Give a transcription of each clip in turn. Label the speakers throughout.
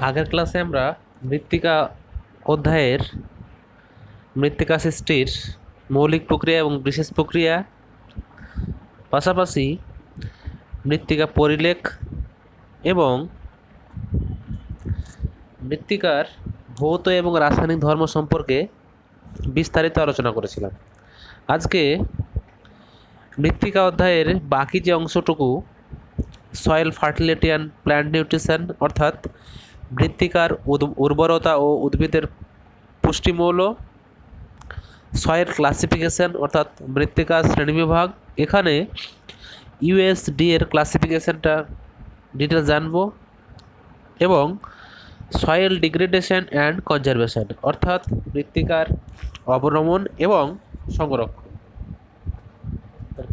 Speaker 1: আগের ক্লাসে আমরা মৃত্তিকা অধ্যায়ের মৃত্তিকা সৃষ্টির মৌলিক প্রক্রিয়া এবং বিশেষ প্রক্রিয়া, পাশাপাশি মৃত্তিকা পরিলেখ এবং মৃত্তিকার ভৌত এবং রাসায়নিক ধর্ম সম্পর্কে বিস্তারিত আলোচনা করেছিলাম। আজকে মৃত্তিকা অধ্যায়ের বাকি যে অংশটুকু, soil fertility and plant nutrition, অর্থাৎ মৃত্তিকার উর্বরতা ও উদ্ভিদের পুষ্টিমৌল, সয়েল ক্লাসিফিকেশন অর্থাৎ মৃত্তিকার শ্রেণীবিভাগ, এখানে ইউএসডি এর ক্লাসিফিকেশনটা ডিটেলস জানবো, এবং সয়েল ডিগ্রেডেশন অ্যান্ড কনজারভেশন অর্থাৎ মৃত্তিকার অবনমন এবং সংরক্ষণ।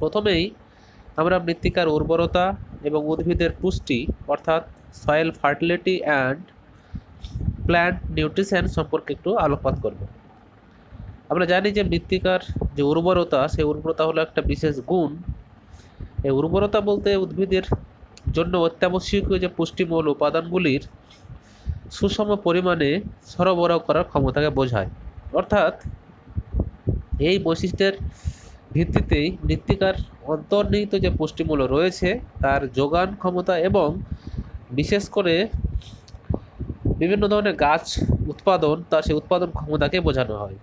Speaker 1: প্রথমেই আমরা মৃত্তিকার উর্বরতা এবং উদ্ভিদের পুষ্টি অর্থাৎ soil fertility and plant nutrition সম্পর্কে একটু আলোকপাত করব। আমরা জানি যে মৃত্তিকার যে উর্বরতা, সেই উর্বরতা হলো একটা বিশেষ গুণ। এই উর্বরতা বলতে উদ্ভিদের জন্য অত্যাবশ্যকীয় যে পুষ্টিমূল উপাদানগুলির সুষম পরিমাণে সরবরাহ করার ক্ষমতাকে বোঝায়। অর্থাৎ এই বৈশিষ্ট্যের ভিত্তিতেই মৃত্তিকার অন্তর্নিহিত যে পুষ্টিমূল্য রয়েছে তার যোগান ক্ষমতা এবং বিশেষ করে বিভিন্ন ধরনের গাছ উৎপাদন, তার সেই উৎপাদন ক্ষমতাকে বোঝানো হয়।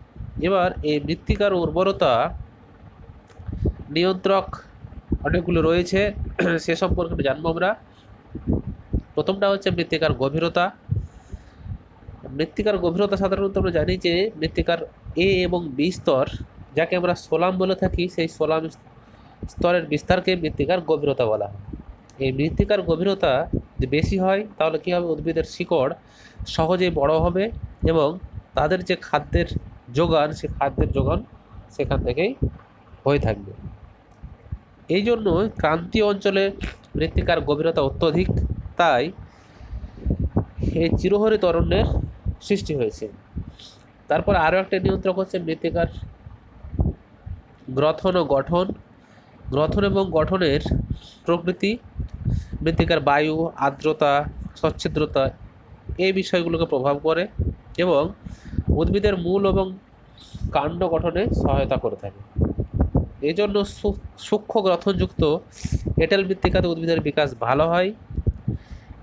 Speaker 1: এবার এই মৃত্তিকার উর্বরতা নিয়ন্ত্রক অনেকগুলো রয়েছে, সে সম্পর্কে জানবো আমরা। প্রথমটা হচ্ছে মৃত্তিকার গভীরতা। মৃত্তিকার গভীরতা সাধারণত আমরা জানি যে মৃত্তিকার এ এবং বি স্তর, যাকে আমরা সোলাম বলে থাকি, সেই সোলাম স্তরের বিস্তারকে মৃত্তিকার গভীরতা বলা হয়। এই মৃত্তিকার গভীরতা যদি বেশি হয় তাহলে কী হবে, উদ্ভিদের শিকড় সহজেই বড় হবে এবং তাদের যে খাদ্যের যোগান, সে খাদ্যের যোগান সেখান থেকেই হয়ে থাকবে। এই জন্য ক্রান্তীয় অঞ্চলে মৃত্তিকার গভীরতা অত্যধিক, তাই এই চিরহরিত অরণ্যের সৃষ্টি হয়েছে। তারপর আরও একটা নিয়ন্ত্রক হচ্ছে মৃত্তিকার গ্রথন ও গঠন। গ্রথন এবং গঠনের প্রকৃতি, মৃত্তিকার বায়ু, আর্দ্রতা, সচ্ছিদ্রতা এই বিষয়গুলোকে প্রভাব করে এবং উদ্ভিদের মূল এবং কাণ্ড গঠনে সহায়তা করে থাকে। এই জন্য সূক্ষ্ম গ্রথনযুক্ত এঁটেল মৃত্তিকাতে উদ্ভিদের বিকাশ ভালো হয়।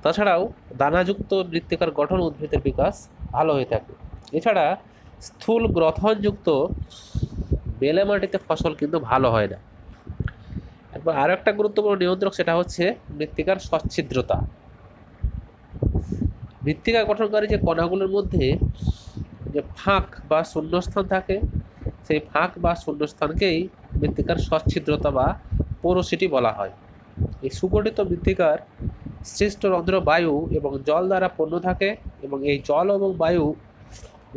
Speaker 1: তাছাড়াও দানাযুক্ত মৃত্তিকার গঠন উদ্ভিদের বিকাশ ভালো হয়ে থাকে। এছাড়া স্থূল গ্রথনযুক্ত বেলে মাটিতে ফসল কিন্তু ভালো হয় না। একবার আরও একটা গুরুত্বপূর্ণ নিয়ন্ত্রক, সেটা হচ্ছে মৃত্তিকার সচ্ছিদ্রতা। মৃত্তিকা গঠনকারী যে কণাগুলোর মধ্যে যে ফাঁক বা শূন্যস্থান থাকে, সেই ফাঁক বা শূন্যস্থানকেই মৃত্তিকার সচ্ছিদ্রতা বা পোরোসিটি বলা হয়। এই সুগঠিত মৃত্তিকার সৃষ্ট রন্ধ্র বায়ু এবং জল দ্বারা পূর্ণ থাকে এবং এই জল এবং বায়ু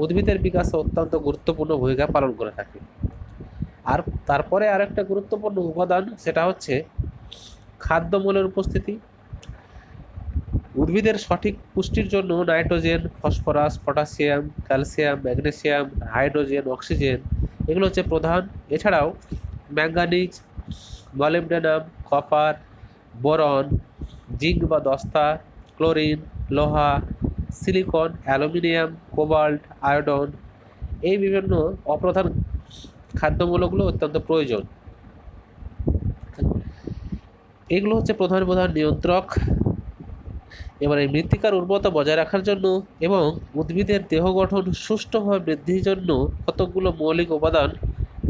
Speaker 1: উদ্ভিদের বিকাশে অত্যন্ত গুরুত্বপূর্ণ ভূমিকা পালন করে থাকে। আর তারপরে আরেকটা গুরুত্বপূর্ণ উপাদান, সেটা হচ্ছে খাদ্যমূলের উপস্থিতি। উদ্ভিদের সঠিক পুষ্টির জন্য nitrogen, phosphorus, potassium, calcium, magnesium, hydrogen, oxygen এগুলো হচ্ছে প্রধান। এছাড়াও manganese, molybdenum, copper, boron, zinc বা দস্তা, ক্লোরিন, লোহা, সিলিকন, অ্যালুমিনিয়াম, কোবাল্ট, আয়োডন এই বিভিন্ন অপ্রধান খাদ্যমূলকগুলো অত্যন্ত প্রয়োজন। এগুলো হচ্ছে প্রধান প্রধান নিয়ন্ত্রক। এবার এই মৃত্তিকার উর্বরতা বজায় রাখার জন্য এবং উদ্ভিদের দেহ গঠন সুষ্ঠুভাবে বৃদ্ধির জন্য কতকগুলো মৌলিক উপাদান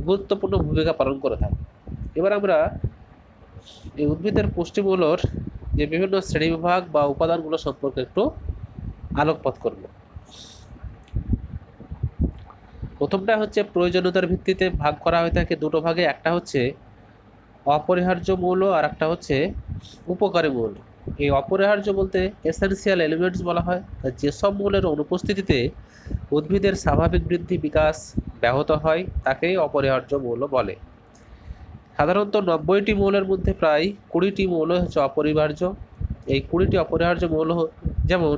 Speaker 1: গুরুত্বপূর্ণ ভূমিকা পালন করে থাকে। এবার আমরা এই উদ্ভিদের পুষ্টিমূলর যে বিভিন্ন শ্রেণীবিভাগ বা উপাদানগুলো সম্পর্কে একটু আলোকপাত করব। প্রথমটা হচ্ছে প্রয়োজনীয়তার ভিত্তিতে ভাগ করা হয়ে থাকে দুটো ভাগে। একটা হচ্ছে অপরিহার্য মৌল আর একটা হচ্ছে উপকারী মৌল। এই অপরিহার্য বলতে এসেনশিয়াল এলিমেন্টস বলা হয়। যেসব মৌলের অনুপস্থিতিতে উদ্ভিদের স্বাভাবিক বৃদ্ধি বিকাশ ব্যাহত হয় তাকেই অপরিহার্য মৌল বলে। সাধারণত 90টি মৌলের মধ্যে প্রায় 20টি মৌল হচ্ছে অপরিহার্য। এই 20টি অপরিহার্য মৌল যেমন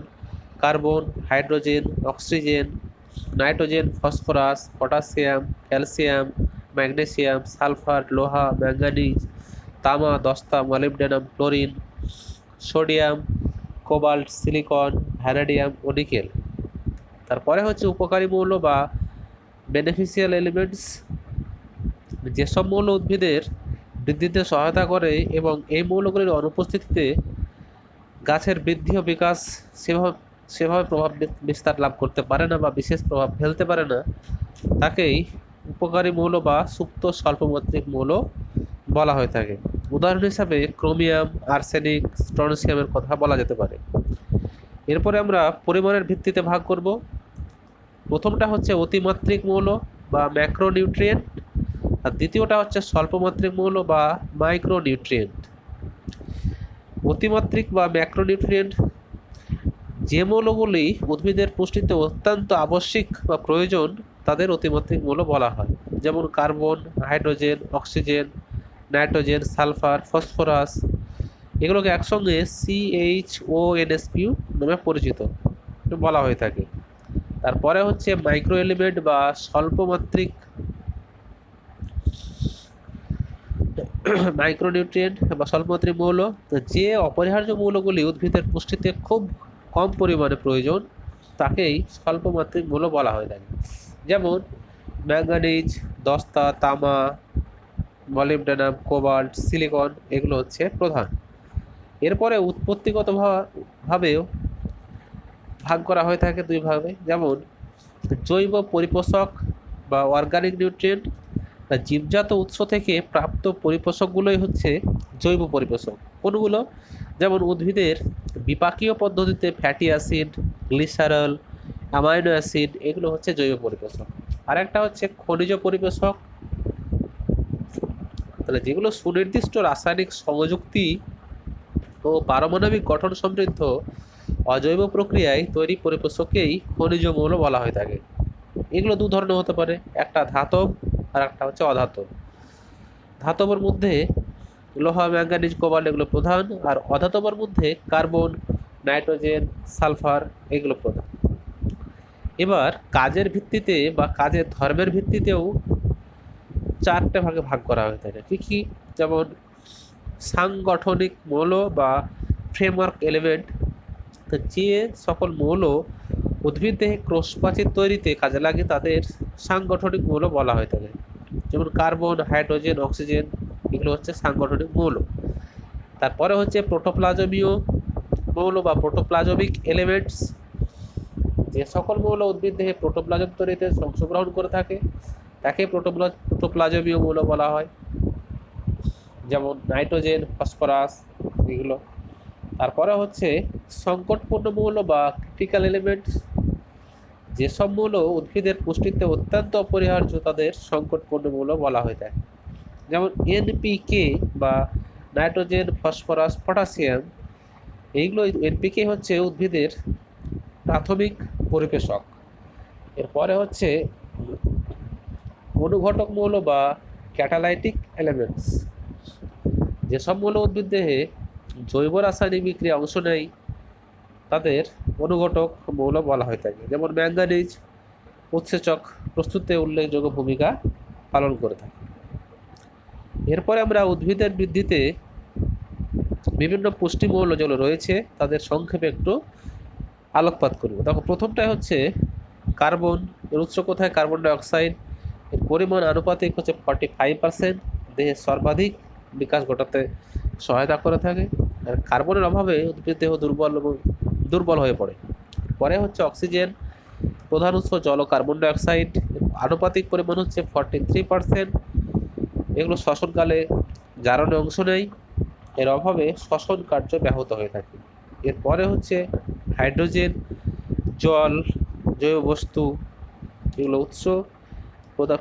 Speaker 1: carbon, hydrogen, oxygen, nitrogen, phosphorus, potassium, calcium, magnesium, sulphur, লোহা, ম্যাঙ্গানিজ, তামা, দস্তা, molybdenum, chlorine, sodium, cobalt, silicon, vanadium ও নিকেল। তারপরে হচ্ছে উপকারী মৌল বা বেনিফিশিয়াল এলিমেন্টস, যেসব মৌল উদ্ভিদের বৃদ্ধিতে সহায়তা করে এবং এই মৌলগুলির অনুপস্থিতিতে গাছের বৃদ্ধি ও বিকাশ সেভাবে সেভাবে প্রভাব বিস্তার লাভ করতে পারে না বা বিশেষ প্রভাব ফেলতে পারে না, তাকেই উপকারী মৌল বা সুপ্ত স্বল্পমাত্রিক মৌল বলা হয়ে থাকে। উদাহরণ হিসাবে ক্রোমিয়াম, আর্সেনিক, স্ট্রনসিয়ামের কথা বলা যেতে পারে। এরপরে আমরা পরিমাণের ভিত্তিতে ভাগ করব। প্রথমটা হচ্ছে অতিমাত্রিক মৌল বা ম্যাক্রোনিউট্রিয়েন্ট, আর দ্বিতীয়টা হচ্ছে স্বল্পমাত্রিক মৌল বা মাইক্রোনিউট্রিয়েন্ট। অতিমাত্রিক বা ম্যাক্রোনিউট্রিয়েন্ট যে মৌলগুলি উদ্ভিদের পুষ্টিতে অত্যন্ত আবশ্যিক বা প্রয়োজন তাদের অতিমাত্রিক মৌল বলা হয়, যেমন carbon, hydrogen, oxygen, nitrogen, sulphur, phosphorus, এগুলোকে একসঙ্গে CHONSPU নামে পরিচিত বলা হয়ে থাকে। তারপরে হচ্ছে মাইক্রো এলিমেন্ট বা স্বল্পমাত্রিক মাইক্রোনিউট্রিয়েন্ট বা স্বল্পমাত্রিক মৌল, যে অপরিহার্য মৌলগুলি উদ্ভিদের পুষ্টিতে খুব কম পরিমাণে প্রয়োজন তাকেই স্বল্পমাত্রিক মৌল বলা হয়ে থাকে। যেমন ম্যাঙ্গানিজ, দস্তা, তামা, মলিবডেনাম, কোবাল্ট, সিলিকন, এগুলো হচ্ছে প্রধান। এরপরে উৎপত্তিগতভাবেও ভাগ করা হয়ে থাকে দুই ভাগে, যেমন জৈব পরিপোষক বা অর্গানিক নিউট্রিয়েন্ট, জীবজাত উৎস থেকে প্রাপ্ত পরিপোষকগুলোই হচ্ছে জৈব পরিপোষক। কোনগুলো? যেমন উদ্ভিদের বিপাকীয় পদ্ধতিতে fatty acid, glycerol, amino acid, এগুলো হচ্ছে জৈব পরিপোষক। আর একটা হচ্ছে খনিজ পরিপোষক, তাহলে যেগুলো সুনির্দিষ্ট রাসায়নিক সংযুক্তি ও পারমাণবিক গঠন সমৃদ্ধ অজৈব প্রক্রিয়ায় তৈরি পরিপোষককেই খনিজ মৌল বলা হয়ে থাকে। এগুলো দু ধরনের হতে পারে, একটা ধাতব আর একটা হচ্ছে অধাতব। ধাতবের মধ্যে লোহা, ম্যাঙ্গানিজ, কোবাল্ট এগুলো প্রধান, আর অধাতবের মধ্যে কার্বন, নাইট্রোজেন, সালফার এগুলো প্রধান। এবার কাজের ভিত্তিতে বা কাজের ধর্মের ভিত্তিতেও চারটে ভাগে ভাগ করা হয়ে থাকে। কি কি? যেমন সাংগঠনিক মৌল বা ফ্রেমওয়ার্ক এলিমেন্ট, যে সকল মৌল উদ্ভিদ দেহে কোষপ্রাচীর তৈরিতে কাজে লাগে তাদের সাংগঠনিক মৌল বলা হয়ে থাকে। যেমন কার্বন, হাইড্রোজেন, অক্সিজেন, এগুলো হচ্ছে সাংগঠনিক মৌল। তারপরে হচ্ছে প্রোটোপ্লাজমীয় মৌল বা প্রোটোপ্লাজমিক এলিমেন্টস, যে সকল মৌল উদ্ভিদ দেহে প্রোটোপ্লাজম তৈরিতে অংশগ্রহণ করে থাকে তাকে প্রোটোপ্লাজমীয় মৌল বলা হয়, যেমন নাইট্রোজেন, ফসফরাস, এগুলো। তারপরে হচ্ছে সংকটপূর্ণ মৌল বা ক্রিটিক্যাল এলিমেন্টস, যেসব মৌল উদ্ভিদের পুষ্টিতে অত্যন্ত অপরিহার্য তাদের সংকটপূর্ণ মৌল বলা হয়ে থাকে। যেমন NPK বা নাইট্রোজেন, ফসফরাস, পটাশিয়াম, এইগুলো NPK হচ্ছে উদ্ভিদের প্রাথমিক পরিপোষক। এরপরে হচ্ছে অনুঘটক মৌল বা ক্যাটালাইটিক এলিমেন্টস, যেসব মৌল উদ্ভিদ দেহে জৈব রাসায়নিক বিক্রিয়া অংশ নেয় তাদের অনুঘটক মৌল বলা হয়ে থাকে। যেমন ম্যাঙ্গানিজ উৎসেচক প্রস্তুতে উল্লেখযোগ্য ভূমিকা পালন করে থাকে। এরপরে আমরা উদ্ভিদের বৃদ্ধিতে বিভিন্ন পুষ্টি মৌল যেগুলো রয়েছে তাদের সংক্ষেপে একটু আলোকপাত করব। দেখো, প্রথমটাই হচ্ছে কার্বন। এর উৎস কোথায়? Carbon dioxide. এর পরিমাণ আনুপাতিক হচ্ছে 45%, দেহে সর্বাধিক বিকাশ ঘটাতে সহায়তা করে থাকে। আর কার্বনের অভাবে উদ্ভিদ দেহ দুর্বল হয়ে পড়ে। পরে হচ্ছে অক্সিজেন, প্রধান উৎস জল ও কার্বন ডাইঅক্সাইড, আনুপাতিক পরিমাণ হচ্ছে 43%। এগুলো শ্বসনকালে জারণে অংশ নেয়, এর অভাবে শ্বসন কার্য ব্যাহত হয়ে থাকে। এরপরে হচ্ছে হাইড্রোজেন, জল, জৈব বস্তু, এগুলো উৎস,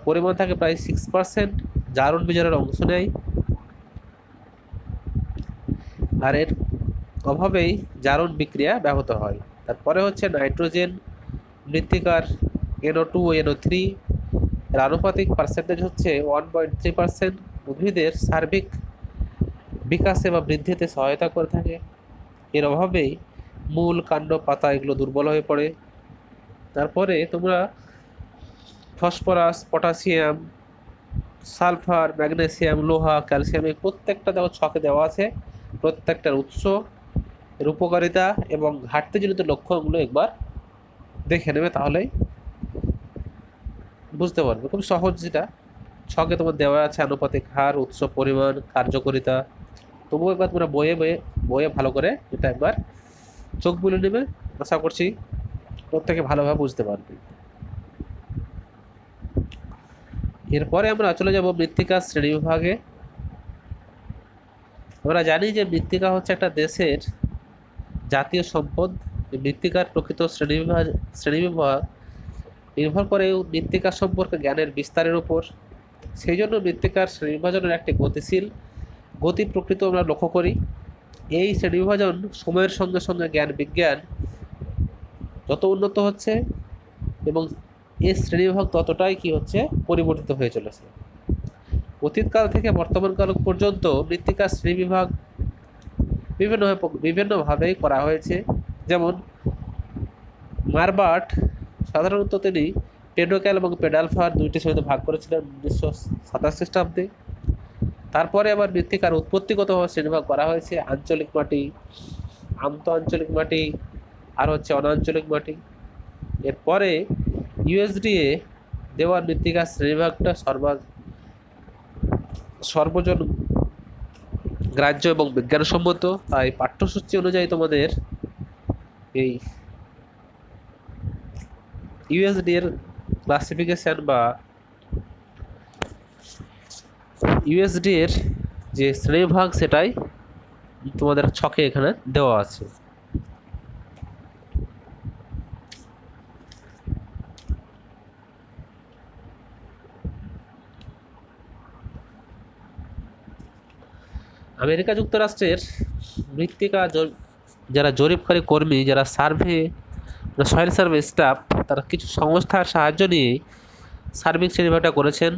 Speaker 1: পরিমাণ থাকে প্রায় 6%, জারণ বিজারণের অংশ নেয়, আর এর অভাবেই জারণ বিক্রিয়া ব্যাহত হয়। তারপরে হচ্ছে নাইট্রোজেন, মৃত্তিকার NO2 ও NO3, এর আনুপাতিক পার্সেন্টেজ হচ্ছে 1.3%, উদ্ভিদের সার্বিক বিকাশে বা বৃদ্ধিতে সহায়তা করে থাকে। এর অভাবেই মূল, কাণ্ড, পাতা এগুলো দুর্বল হয়ে পড়ে। তারপরে তোমরা ফসফরাস, পটাশিয়াম, সালফার, ম্যাগনেসিয়াম, লোহা, ক্যালসিয়াম, এই প্রত্যেকটা ছকে দেওয়া আছে, প্রত্যেকটার উৎস এর উপকারিতা এবং ঘাটতিজনিত লক্ষণগুলো একবার দেখে নেবে, তাহলেই বুঝতে পারবে। খুব সহজ, যেটা ছকে তোমার দেওয়া আছে আনুপাতিক হার, উৎস, পরিমাণ, কার্যকারিতা। তবুও একবার তোমরা বইয়ে বইয়ে বইয়ে ভালো করে এটা একবার চোখ বুলে নেবে। আশা করছি প্রত্যেকে ভালোভাবে বুঝতে পারবে। এরপরে আমরা চলে যাব মৃত্তিকা শ্রেণীবিভাগে। আমরা জানি যে মৃত্তিকা হচ্ছে একটা দেশের জাতীয় সম্পদ। এই মৃত্তিকার প্রকৃত শ্রেণীবিভাগ নির্ভর করে মৃত্তিকা সম্পর্কে জ্ঞানের বিস্তারের উপর। সেই জন্য মৃত্তিকার শ্রেণীবিভাজনের একটি গতিশীল গতি প্রকৃত আমরা লক্ষ্য করি। এই শ্রেণীবিভাজন সময়ের সঙ্গে সঙ্গে জ্ঞান বিজ্ঞান যত উন্নত হচ্ছে এবং এই শ্রেণীবিভাগ ততটাই কি হচ্ছে, পরিবর্তিত হয়ে চলেছে। অতীতকাল থেকে বর্তমান কাল পর্যন্ত মৃত্তিকার শ্রেণীবিভাগ বিভিন্নভাবেই করা হয়েছে। যেমন মারবার্ট সাধারণত তিনি পেডোক্যাল এবং পেডালফার দুইটি শ্রেণীতে ভাগ করেছিলেন 1927 খ্রিস্টাব্দে। তারপরে আবার মৃত্তিকার উৎপত্তিগতভাবে শ্রেণীভাগ করা হয়েছে। আঞ্চলিক মাটি, আন্ত আঞ্চলিক মাটি, আর হচ্ছে অনাঞ্চলিক মাটি। এরপরে ইউএসডিএ দেওয়ার মৃত্তিকার শ্রেণীভাগটা সর্বজন গ্রাহ্য এবং বিজ্ঞানসম্মত। তাই পাঠ্যসূচি অনুযায়ী তোমাদের এই ইউএসডি এর ক্লাসিফিকেশন বা ইউএসডি এর যে শ্রেণীভাগ সেটাই তোমাদের ছকে এখানে দেওয়া আছে। আমেরিকা যুক্তরাষ্ট্রের মৃত্তিকা যারা জরিপকারী কর্মী, যারা সয়েল সার্ভে স্টাফ, তারা কিছু সংস্থার সাহায্য নিয়ে সার্বিক শ্রেণীভাগটা করেছেন,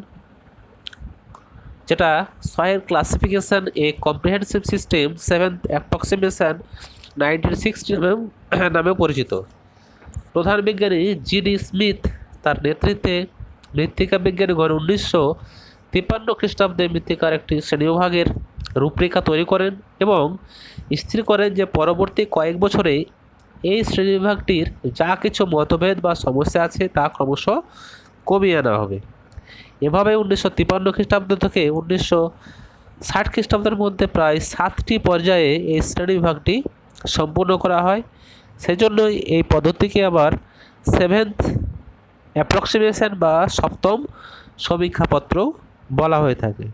Speaker 1: যেটা সয়েল ক্লাসিফিকেশন এ কম্প্রিহেনসিভ সিস্টেম 7th অ্যাপ্রক্সিমেশন 1960 নামে পরিচিত। প্রধান বিজ্ঞানী জিডি স্মিথ তার নেতৃত্বে মৃত্তিকা বিজ্ঞানীগণ 1953 খ্রিস্টাব্দে মৃত্তিকার একটি শ্রেণীবিভাগের রূপরেখা তৈরি করেন এবং স্থির করেন যে পরবর্তী কয়েক বছরে এই শ্রেণীবিভাগটির যা কিছু মতভেদ বা সমস্যা আছে তা ক্রমশ কমিয়ে আনা হবে। এভাবে 1953 খ্রিস্টাব্দ থেকে 1960 খ্রিস্টাব্দের মধ্যে প্রায় 7টি পর্যায়ে এই শ্রেণীবিভাগটি সম্পূর্ণ করা হয়। সেজন্যই এই পদ্ধতিকে আবার 7th অ্যাপ্রক্সিমেশন বা সপ্তম সমীক্ষাপত্র বলা হয়ে থাকে।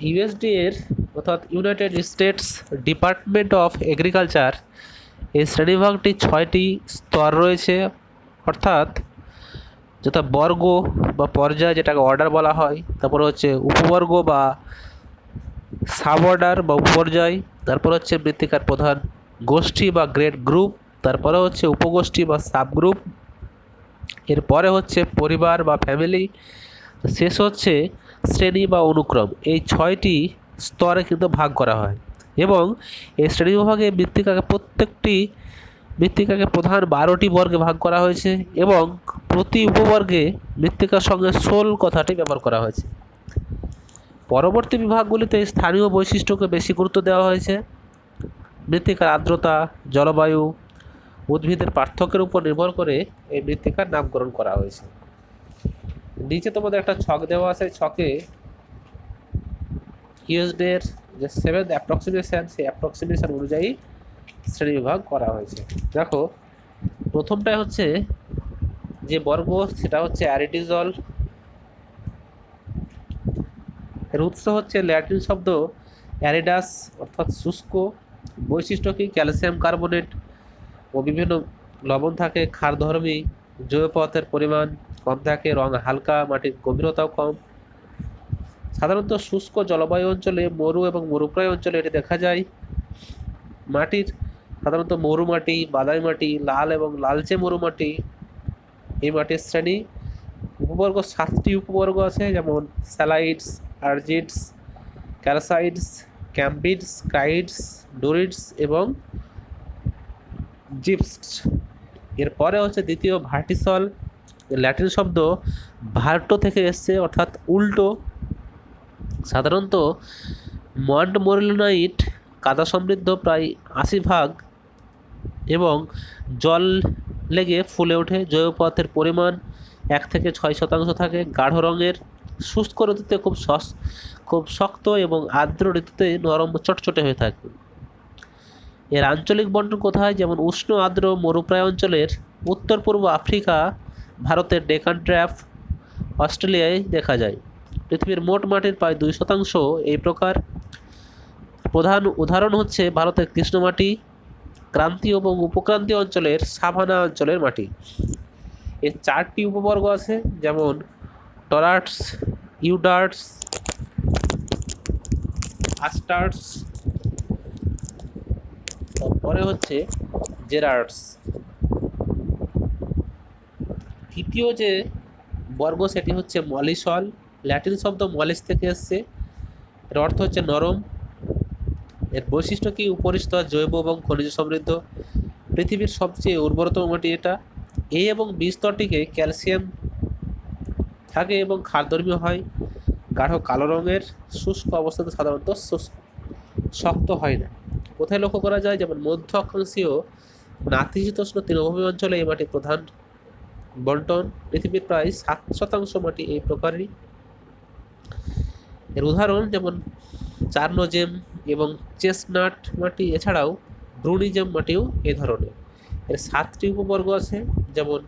Speaker 1: ইউএসডি এর অর্থাৎ United states department of agriculture এই শ্রেণীবিভাগটি 6টি স্তর রয়েছে, অর্থাৎ যথা বর্গ বা পর্যায়, যেটাকে অর্ডার বলা হয়। তারপরে হচ্ছে উপবর্গ বা সাব অর্ডার বা উপপর্যায়। তারপর হচ্ছে মৃত্তিকার প্রধান গোষ্ঠী বা গ্রেড গ্রুপ। তারপরে হচ্ছে উপগোষ্ঠী বা সাব গ্রুপ। এরপরে হচ্ছে পরিবার বা ফ্যামিলি। শেষ হচ্ছে শ্রেণী বা অনুক্রম। এই 6টি স্তরে কিন্তু ভাগ করা হয় এবং এই শ্রেণীবিভাগে মৃত্তিকাকে প্রধান 12টি বর্গে ভাগ করা হয়েছে এবং প্রতি উপবর্গে মৃত্তিকার সঙ্গে শোল কথাটি ব্যবহার করা হয়েছে। পরবর্তী বিভাগগুলিতে স্থানীয় বৈশিষ্ট্যকে বেশি গুরুত্ব দেওয়া হয়েছে। মৃত্তিকার আর্দ্রতা, জলবায়ু, উদ্ভিদের পার্থক্যের উপর নির্ভর করে এই মৃত্তিকার নামকরণ করা হয়েছে। নিচে তোমাদের একটা ছক দেওয়া আছে। ছকে ইউএসডি এর যে 7th অ্যাপ্রক্সিমেশন, সেই অ্যাপ্রক্সিমেশন অনুযায়ী শ্রেণীবিভাগ করা হয়েছে। দেখো, প্রথমটাই হচ্ছে যে বর্গ, সেটা হচ্ছে অ্যারিডিজল। এর উৎস হচ্ছে ল্যাটিন শব্দ অ্যারিডাস অর্থাৎ শুষ্ক। বৈশিষ্ট্য কি? ক্যালসিয়াম কার্বনেট ও বিভিন্ন লবণ থাকে, ক্ষারধর্মী, জৈব পদার্থের পরিমাণ কম থাকে, রং হালকা, মাটির গভীরতাও কম। সাধারণত শুষ্ক জলবায়ু অঞ্চলে, মরু এবং মরুপ্রায় অঞ্চলে এটি দেখা যায়। মাটির সাধারণত মরু মাটি, বাদামি মাটি, লাল এবং লালচে মরু মাটি এই মাটির শ্রেণী। উপবর্গ 7টি উপবর্গ আছে, যেমন স্যালাইডস, আর্জিডস, ক্যালসাইডস, ক্যাম্পিডস, ক্রাইডস, ডোরিডস এবং জিপস। এরপরে হচ্ছে দ্বিতীয় ভার্টিসল, ল্যাটিন শব্দ ভার্টো থেকে এসছে অর্থাৎ উল্টো। সাধারণত মন্টমোরিলনাইট কাদা সমৃদ্ধ প্রায় 80% এবং জল লেগে ফুলে ওঠে। জৈব পদার্থের পরিমাণ 1 থেকে 6% থাকে। গাঢ় রঙের, শুষ্ক ঋতুতে খুব শক্ত এবং আর্দ্র ঋতুতে নরম চটচটে হয়ে থাকে। এর আঞ্চলিক বন্টন কোথায়? যেমন উষ্ণ আর্দ্র মরুপ্রায় অঞ্চলের উত্তর পূর্ব আফ্রিকা, ভারতের ডেকান ট্র্যাপ, অস্ট্রেলিয়ায় দেখা যায়। পৃথিবীর মোট মাটির প্রায় 2% এই প্রকার। প্রধান উদাহরণ হচ্ছে ভারতের কৃষ্ণমাটি, ক্রান্তীয় এবং উপক্রান্তীয় অঞ্চলের সাভানা অঞ্চলের মাটি। এর 4টি উপবর্গ আছে, যেমন টরাটস, ইউডার্টস, আস্টার্টস, তারপরে হচ্ছে জেরার্টস। তৃতীয় যে বর্গ সেটি হচ্ছে মলিসল। ল্যাটিন শব্দ মলিস থেকে এসছে, এর অর্থ হচ্ছে নরম। এর বৈশিষ্ট্য কি? উপরিস্তর জৈব এবং খনিজ সমৃদ্ধ। পৃথিবীর সবচেয়ে উর্বরতম মাটি এটা। এ এবং বি স্তরটিকে ক্যালসিয়াম থাকে এবং ক্ষারধর্মী হয়। গাঢ় কালো রঙের, শুষ্ক অবস্থাতে সাধারণত শক্ত হয় না। কোথায় লক্ষ্য করা যায়? যেমন মধ্য অক্ষাংশীয় নাতিশীতোষ্ণ তৃণভূমি অঞ্চলে এই মাটির প্রধান বন্টন। পৃথিবীর প্রায় 7% মাটি এই প্রকারই। এর উদাহরণ যেমন চারনোজেম এবং চেস্টনাট মাটি, এছাড়াও ব্রুনিজেম মাটিও এ ধরনের। এর 7টি উপবর্গ আছে, যেমন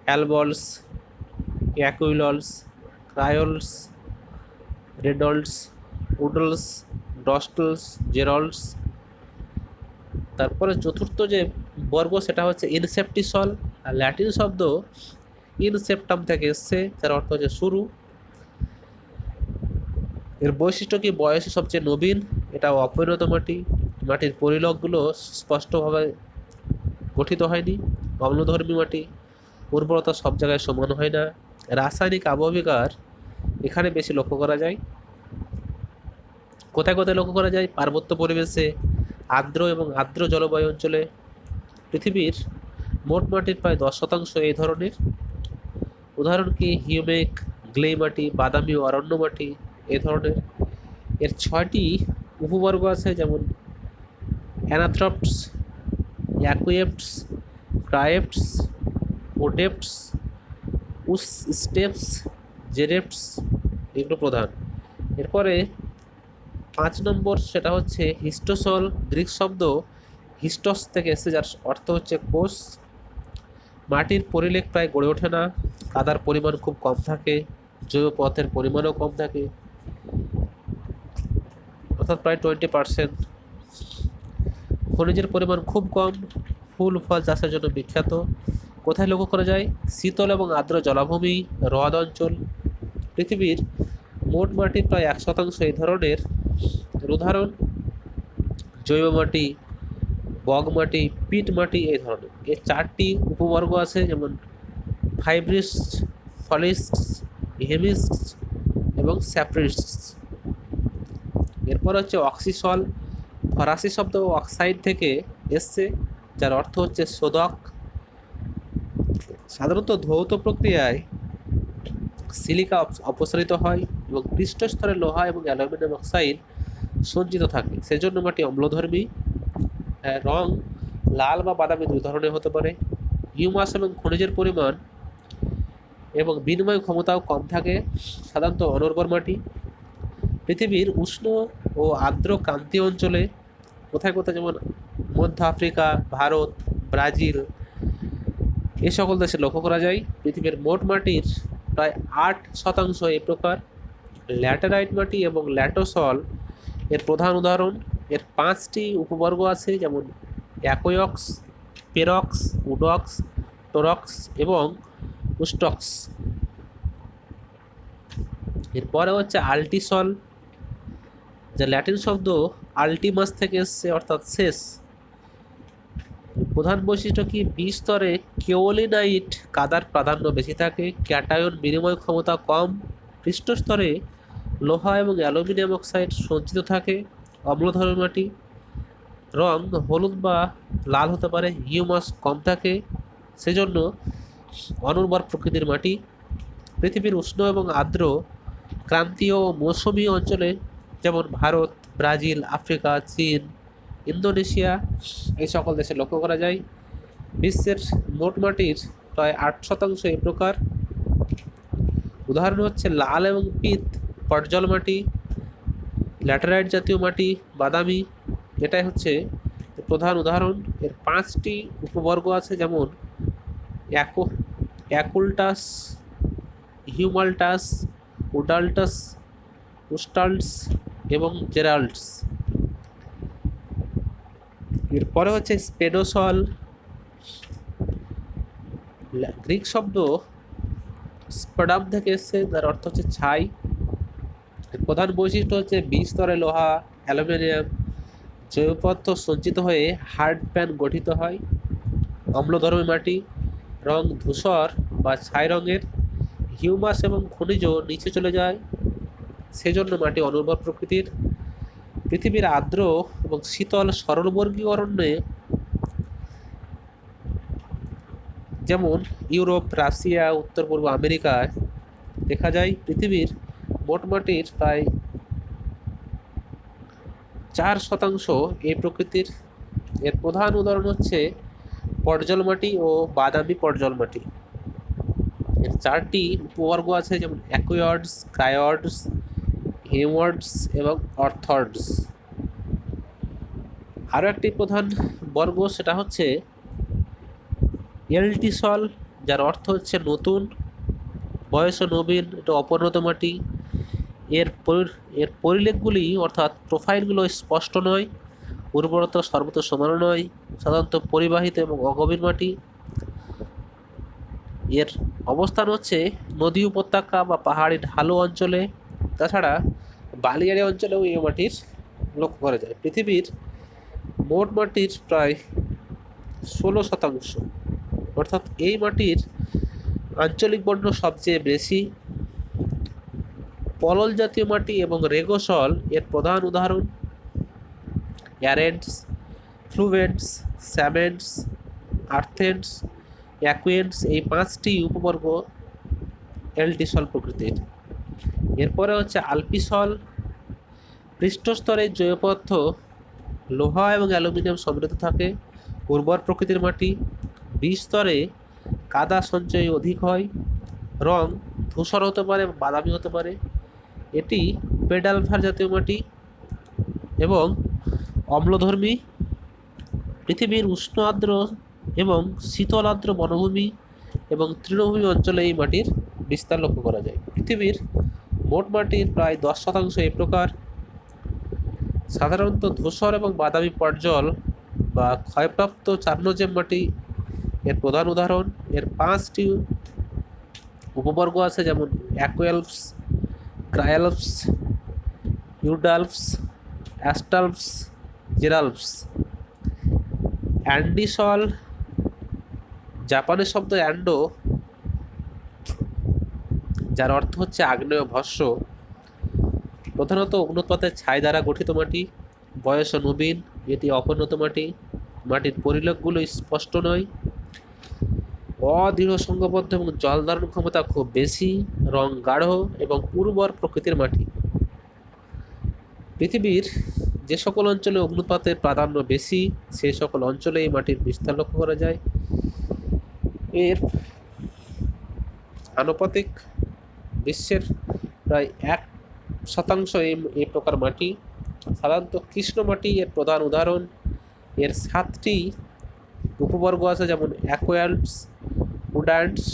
Speaker 1: অ্যালবলস, অ্যাকুইলস, ক্রায়োলস, রেডলস, উডলস, ডস্টলস, জেরলস। তারপরে চতুর্থ যে বর্গ সেটা হচ্ছে ইনসেপ্টিসল। আর ল্যাটিন শব্দ ইনসেপ্টাম থেকে এসছে, যার অর্থ হচ্ছে শুরু। এর বৈশিষ্ট্য কি? বয়সে সবচেয়ে নবীন। এটা অপরিণত মাটি। মাটির পরিলকগুলো স্পষ্টভাবে গঠিত হয়নি। অম্লধর্মী মাটি। উর্বরতা সব জায়গায় সমান হয় না। রাসায়নিক আবহবিকার এখানে বেশি লক্ষ্য করা যায়। কোথায় কোথায় লক্ষ্য করা যায়? পার্বত্য পরিবেশে, আর্দ্র এবং আর্দ্র জলবায়ু অঞ্চলে। পৃথিবীর মোট মাটির প্রায় 10% এই ধরনের। উদাহরণ কি? হিউমেক, গ্লে মাটি, বাদামি ও অরণ্য মাটি এ ধরনের। এর 6টি উপবর্গ আছে, যেমন অ্যানাথ্রপস, অ্যাকুয়েপ্টস, ক্রায়েপ্টস, ওডেপ্টস, স্টেপস, জেরেপ্টস, এগুলো প্রধান। এরপরে 5 নম্বর সেটা হচ্ছে হিস্টোসল। গ্রিক শব্দ হিস্টস থেকে এসেছে, যার অর্থ হচ্ছে কোষ। মাটির পরিলেখ প্রায় গড়ে ওঠে না। কাদার পরিমাণ খুব কম থাকে। জৈব পদার্থের পরিমাণও কম থাকে, অর্থাৎ প্রায় 20%। খনিজের পরিমাণ খুব কম। ফুল ফল চাষের জন্য বিখ্যাত। কোথায় লক্ষ্য করা যায়? শীতল এবং আর্দ্র জলাভূমি, হ্রদ অঞ্চল। পৃথিবীর মোট মাটির প্রায় 1% এই ধরনের। উদাহরণ জৈব মাটি, বগ মাটি, পিট মাটি এই ধরনের। এর 4টি উপবর্গ আছে, যেমন ফাইব্রিস্ট, ফলিস্ট, হেমিস্ট এবং স্যাপ্রিস্ট। এরপর হচ্ছে অক্সিসল। ফরাসি শব্দ অক্সাইড থেকে এসছে, যার অর্থ হচ্ছে শোধক। সাধারণত ধৌত প্রক্রিয়ায় সিলিকা অপসারিত হয় এবং পৃষ্ঠস্তরে লোহা এবং অ্যালুমিনিয়াম অক্সাইড সঞ্চিত থাকে। সেজন্য মাটি অম্লধর্মী। রং লাল বা বাদামি 2 ধরনের হতে পারে। হিউমাস এবং খনিজের পরিমাণ এবং বিনিময় ক্ষমতাও কম থাকে। সাধারণত অনুর্বর মাটি। পৃথিবীর উষ্ণ ও আর্দ্র ক্রান্তীয় অঞ্চলে কোথায় কোথায়, যেমন মধ্য আফ্রিকা, ভারত, ব্রাজিল, এ সকল দেশে লক্ষ্য করা যায়। পৃথিবীর মোট মাটির প্রায় 8% এই প্রকার। ল্যাটেরাইট মাটি এবং ল্যাটোসল এর প্রধান উদাহরণ। এর 5টি উপবর্গ আছে, যেমন অ্যাকোয়ক্স, পেরক্স, উডক্স, টোরক্স এবং উস্টক্স। এরপরে হচ্ছে আল্টিসল, যা ল্যাটিন শব্দ আল্টিমাস থেকে এসছে, অর্থাৎ শেষ। প্রধান বৈশিষ্ট্য কি? বিস্তরে কেওলিনাইট কাদার প্রাধান্য বেশি থাকে। ক্যাটায়ন বিনিময় ক্ষমতা কম। পৃষ্ঠস্তরে লোহা এবং অ্যালুমিনিয়াম অক্সাইড সঞ্চিত থাকে। অম্লধর্মী মাটি। রং হলুদ বা লাল হতে পারে। হিউমাস কম থাকে, সেজন্য অনুর্বর প্রকৃতির মাটি। পৃথিবীর উষ্ণ এবং আর্দ্র ক্রান্তীয় ও মৌসুমী অঞ্চলে যেমন ভারত, ব্রাজিল, আফ্রিকা, চীন, ইন্দোনেশিয়া এই সকল দেশে লক্ষ্য করা যায়। বিশ্বের মোট মাটির প্রায় 8% এই প্রকার। উদাহরণ হচ্ছে লাল এবং পিত পর্জল মাটি, ল্যাটেরাইট জাতীয় মাটি, বাদামি, এটাই হচ্ছে প্রধান উদাহরণ। এর 5টি উপবর্গ আছে, যেমন অ্যাকুলটাস, হিউমাল্টাস, উডাল্টাস, উস্টাল্টস এবং জেরাল্ডস। এরপরে হচ্ছে স্পেডোসল, গ্রিক শব্দ স্পেডাম থেকে এসছে, যার অর্থ হচ্ছে ছাই। এর প্রধান বৈশিষ্ট্য হচ্ছে বিস্তরে লোহা, অ্যালুমিনিয়াম জৈব পদার্থ সঞ্চিত হয়ে হার্ড প্যান গঠিত হয়। অম্লধর্মী মাটি, রং ধূসর বা ছাই রঙের, হিউমাস এবং খনিজ নিচে চলে যায়, সেজন্য মাটি অনুর্বর প্রকৃতির। পৃথিবীর আর্দ্র এবং শীতল সরলবর্গীয় অরণ্যে, যেমন ইউরোপ, রাশিয়া, উত্তর পূর্ব আমেরিকায় দেখা যায় পৃথিবীর মোট মাটির প্রায় 4% এই প্রকৃতির। এর প্রধান উদাহরণ হচ্ছে পর্জল মাটি ও বাদামি পর্জল মাটি। এর 4টি উপবর্গ আছে, যেমন অ্যাকুয়ার্ডস, ক্রায়র্ডস, হিউমার্ডস এবং অর্থর্ডস। আরও একটি প্রধান বর্গ, সেটা হচ্ছে এলটিসল, যার অর্থ হচ্ছে নতুন, বয়স ও নবীন, এটা অপরিণত মাটি। এর পরিলেখগুলি অর্থাৎ প্রোফাইলগুলো স্পষ্ট নয়, উর্বরতা সর্বত্র সমান নয়, সাধারণত পরিবাহিত এবং অগভীর মাটি। এর অবস্থান হচ্ছে নদী উপত্যকা বা পাহাড়ি ঢালু অঞ্চলে, তাছাড়া বালিয়াড়ি অঞ্চলেও এই মাটির লক্ষ্য করা যায়। পৃথিবীর মোট মাটির প্রায় 16%, অর্থাৎ এই মাটির আঞ্চলিক বর্ণ সবচেয়ে বেশি। পলল জাতীয় মাটি এবং রেগোসল এর প্রধান উদাহরণ। অ্যারেন্ডস, ফ্লুভেন্টস, স্যামেন্টস, আর্থেন্টস, অ্যাকুয়েন্টস এই 5টি উপবর্গ এলটিসল প্রকৃতির। এরপরে হচ্ছে আলপিসল, পৃষ্ঠস্তরে জৈব পদার্থ লোহা এবং অ্যালুমিনিয়াম সমৃদ্ধ থাকে, উর্বর প্রকৃতির মাটি। বিস্তরে কাদা সঞ্চয় অধিক হয়, রং ধূসর হতে পারে, বাদামি হতে পারে। এটি পেডালভার জাতীয় মাটি এবং অম্লধর্মী। পৃথিবীর উষ্ণ আর্দ্র এবং শীতল আর্দ্র বনভূমি এবং তৃণভূমি অঞ্চলে এই মাটির বিস্তার লক্ষ্য করা যায়। পৃথিবীর মোট মাটির প্রায় 10% এই প্রকার। সাধারণত ধূসর এবং বাদামি পর্জল বা ক্ষয়প্রাপ্ত চার্নোজেম মাটি এর প্রধান উদাহরণ। এর 5টি উপবর্গ আছে, যেমন অ্যাকুয়ালপস, ক্রায়ালপস, ইউডালপস, অ্যাস্টালপস, জেরালপস। অ্যান্ডিসল, জাপানের শব্দ অ্যান্ডো, যার অর্থ হচ্ছে আগ্নেয় ভস্ম, প্রধানত অগ্নুৎপাতের ছাই দ্বারা গঠিত মাটি। বয়স ও নবীন, এটি অপরিণত মাটি। মাটির পরিলেখগুলো স্পষ্ট নয়, অদৃঢ় সংঘবদ্ধ এবং জল ধারণ ক্ষমতা খুব বেশি, রং গাঢ় এবং উর্বর প্রকৃতির মাটি। পৃথিবীর যে সকল অঞ্চলে অগ্নুৎপাতের প্রাধান্য বেশি, সেই সকল অঞ্চলে এই মাটির বিস্তার লক্ষ্য করা যায়। এর আনুপাতিক বিশ্বের প্রায় 1% এই প্রকার মাটি। সাধারণত কৃষ্ণ মাটি এর প্রধান উদাহরণ। এর 7টি উপবর্গ আছে, যেমন অ্যাকুয়াল্টস, উডান্টস,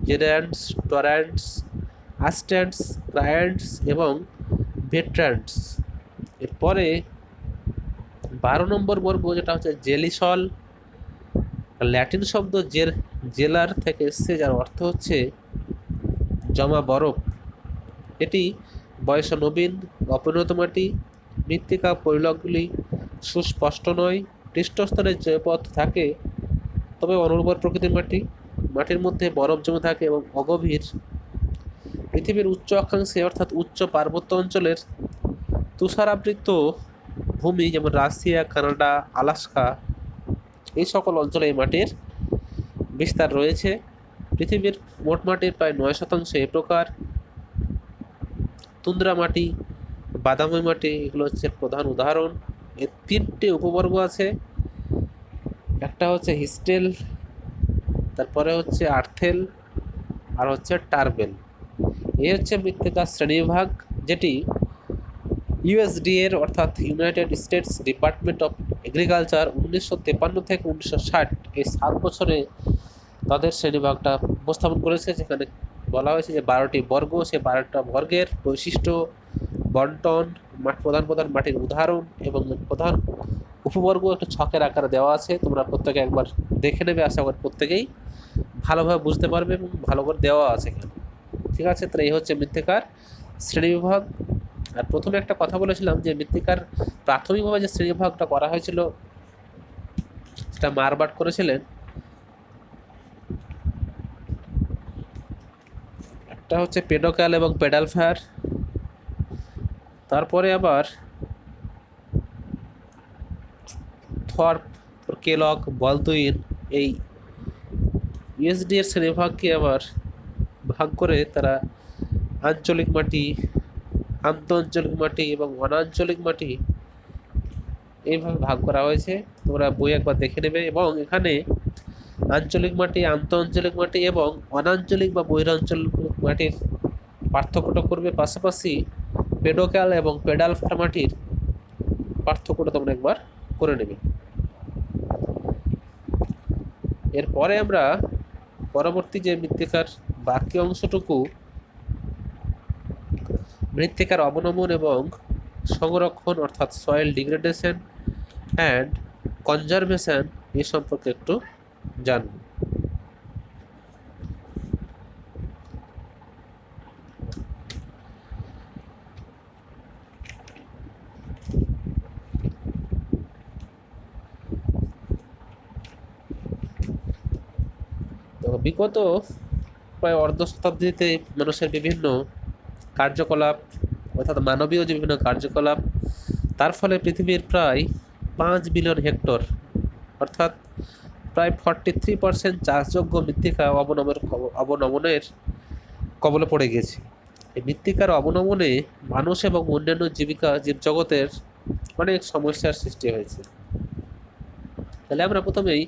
Speaker 1: জেরান্টস, টরান্টস, আস্ট্যান্টস, ক্রায়ান্টস এবং ভেট্রান্টস। এরপরে 12 নম্বর বর্গ, যেটা হচ্ছে জেলিসল, ল্যাটিন শব্দ জেলার থেকে এসছে, যার অর্থ হচ্ছে জমা বরফ। এটি বয়স নবীন, অপরিণত মাটি। মৃত্তিকা পরিলকগুলি সুস্পষ্ট নয়, পৃষ্ঠস্তরে জৈব পদার্থ থাকে, তবে অনুর্বর প্রকৃতির মাটি। মাটির মধ্যে বরফ জমে থাকে এবং অগভীর। পৃথিবীর উচ্চ অক্ষাংশে অর্থাৎ উচ্চ পার্বত্য অঞ্চলের তুষারাবৃত ভূমি, যেমন রাশিয়া, কানাডা, আলাস্কা এই সকল অঞ্চলে এই মাটির বিস্তার রয়েছে। পৃথিবীর মোট মাটির প্রায় 9% এ প্রকার। তুন্দ্রা মাটি, বাদামি মাটি এগুলো হচ্ছে প্রধান উদাহরণ। এর 3টে উপবর্গ আছে, একটা হচ্ছে হিস্টেল, তারপরে হচ্ছে আর্থেল, আর হচ্ছে টার্বেল। এই হচ্ছে মৃত্তিকার শ্রেণীবিভাগ, যেটি ইউএসডিএর অর্থাৎ United states department of agriculture 1953 থেকে 1960 এই 7 বছরে তাদের শ্রেণীবিভাগটা উপস্থাপন করেছে, যেখানে বলা হয়েছে যে 12টি বর্গ, সেই 12টা বর্গের বৈশিষ্ট্য, বন্টন, প্রধান প্রধান মাটির উদাহরণ এবং প্রধান উপবর্গ একটা ছকের আকারে দেওয়া আছে। তোমরা প্রত্যেকে একবার দেখে নেবে, আশা করি প্রত্যেকেই ভালোভাবে বুঝতে পারবে এবং ভালো করে দেওয়া আছে এখানে। ঠিক আছে, তাহলে এই হচ্ছে মৃত্তিকার শ্রেণীবিভাগ। আর প্রথমে একটা কথা বলেছিলাম যে মৃত্তিকার প্রাথমিকভাবে যে শ্রেণীবিভাগটা করা হয়েছিল সেটা মারবার্ট করেছিলেন। একটা হচ্ছে পেডোক্যাল এবং পেডালফায়ার, তারপরে আবার থর্প, কেলক, বলদুইন এই ইউএসডি এর শ্রেণীবিভাগকে আবার ভাগ করে তারা আঞ্চলিক মাটি, আন্তঃআঞ্চলিক মাটি এবং অনাঞ্চলিক মাটি এইভাবে ভাগ করা হয়েছে। তোমরা বই একবার দেখে নেবে। এবং এখানে আঞ্চলিক মাটি, আন্তঃআঞ্চলিক মাটি এবং অনাঞ্চলিক বা বহিরাঞ্চলিক মাটির পার্থক্যটা করবে, পাশাপাশি পেডোক্যাল এবং পেডালফার মাটির পার্থক্যটা তোমরা একবার করে নেবে। এরপরে আমরা পরবর্তী যে মৃত্তিকার বাকি অংশটুকু, মৃত্তিকার অবনমন এবং সংরক্ষণ অর্থাৎ সয়েল ডিগ্রেডেশন অ্যান্ড কনজারভেশন এ সম্পর্কে একটু জানব। বিগত প্রায় অর্ধ শতাব্দীতে মানুষের বিভিন্ন কার্যকলাপ অর্থাৎ মানবীয় যে বিভিন্ন কার্যকলাপ, তার ফলে পৃথিবীর প্রায় 5 বিলিয়ন হেক্টর অর্থাৎ প্রায় 43% চাষযোগ্য মৃত্তিকা অবনমনের কবলে পড়ে গেছে। এই মৃত্তিকার অবনমনে মানুষ এবং অন্যান্য জীবজগতের অনেক সমস্যার সৃষ্টি হয়েছে। তাহলে আমরা প্রথমেই